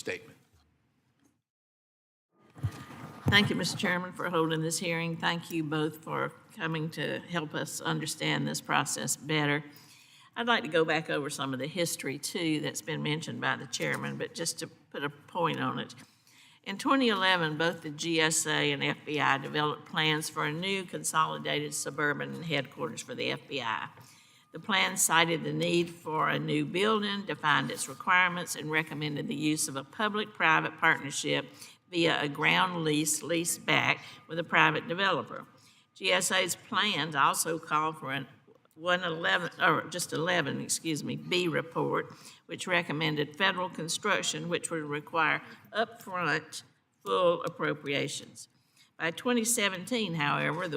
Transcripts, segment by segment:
statement. Thank you, Mr. Chairman, for holding this hearing. Thank you both for coming to help us understand this process better. I'd like to go back over some of the history, too, that's been mentioned by the chairman, but just to put a point on it. In 2011, both the GSA and FBI developed plans for a new consolidated suburban headquarters for the FBI. The plan cited the need for a new building, defined its requirements, and recommended the use of a public-private partnership via a ground lease back with a private developer. GSA's plans also called for an 11 B report, which recommended federal construction, which would require upfront full appropriations. By 2017, however,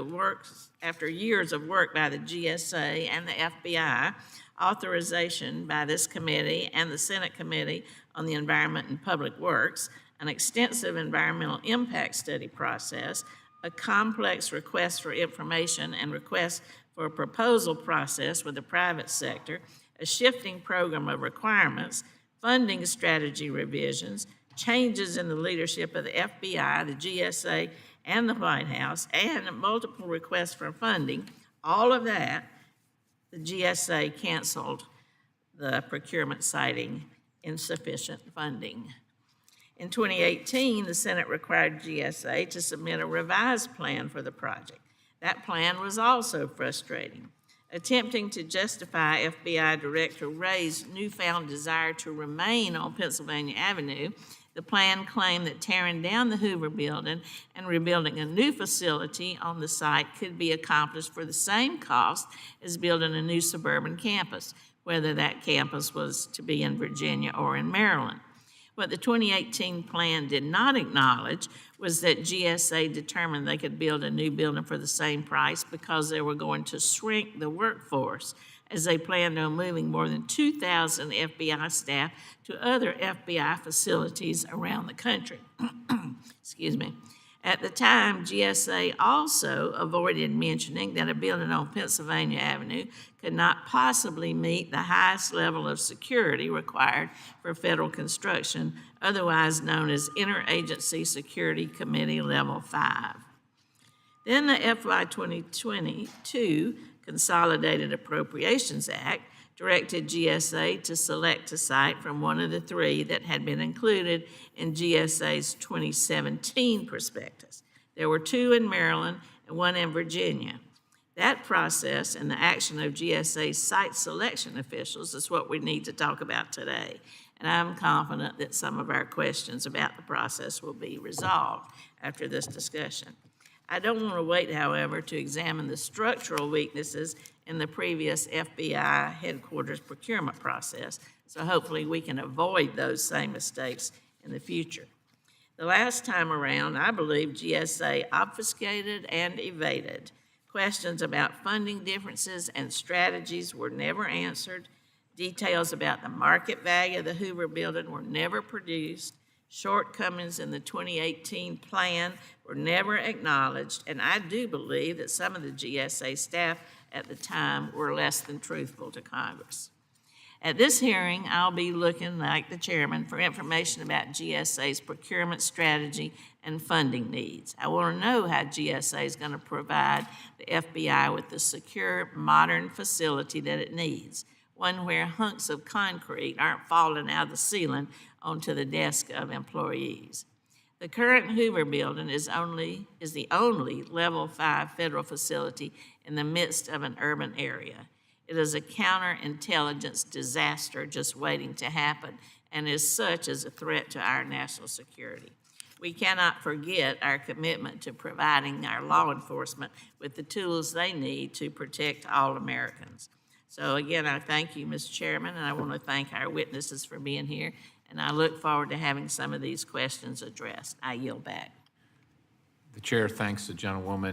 after years of work by the GSA and the FBI, authorization by this committee and the Senate Committee on the Environment and Public Works, an extensive environmental impact study process, a complex request for information and request for a proposal process with the private sector, a shifting program of requirements, funding strategy revisions, changes in the leadership of the FBI, the GSA, and the White House, and multiple requests for funding, all of that, the GSA canceled the procurement citing insufficient funding. In 2018, the Senate required GSA to submit a revised plan for the project. That plan was also frustrating. Attempting to justify FBI Director Wray's newfound desire to remain on Pennsylvania Avenue, the plan claimed that tearing down the Hoover building and rebuilding a new facility on the site could be accomplished for the same cost as building a new suburban campus, whether that campus was to be in Virginia or in Maryland. What the 2018 plan did not acknowledge was that GSA determined they could build a new building for the same price because they were going to shrink the workforce, as they planned on moving more than 2,000 FBI staff to other FBI facilities around the country. Excuse me. At the time, GSA also avoided mentioning that a building on Pennsylvania Avenue could not possibly meet the highest level of security required for federal construction, otherwise known as Interagency Security Committee Level 5. Then the FY 2022 Consolidated Appropriations Act directed GSA to select a site from one of the three that had been included in GSA's 2017 prospectus. There were two in Maryland and one in Virginia. That process and the action of GSA's site selection officials is what we need to talk about today. And I'm confident that some of our questions about the process will be resolved after this discussion. I don't want to wait, however, to examine the structural weaknesses in the previous FBI headquarters procurement process, so hopefully we can avoid those same mistakes in the future. The last time around, I believe GSA obfuscated and evaded. Questions about funding differences and strategies were never answered. Details about the market value of the Hoover building were never produced. Shortcomings in the 2018 plan were never acknowledged, and I do believe that some of the GSA staff at the time were less than truthful to Congress. At this hearing, I'll be looking, like the chairman, for information about GSA's procurement strategy and funding needs. I want to know how GSA is going to provide the FBI with the secure, modern facility that it needs, one where hunks of concrete aren't falling out of the ceiling onto the desk of employees. The current Hoover building is the only level 5 federal facility in the midst of an urban area. It is a counterintelligence disaster just waiting to happen, and as such is a threat to our national security. We cannot forget our commitment to providing our law enforcement with the tools they need to protect all Americans. So again, I thank you, Mr. Chairman, and I want to thank our witnesses for being here, and I look forward to having some of these questions addressed. I yield back. The chair thanks the gentlewoman.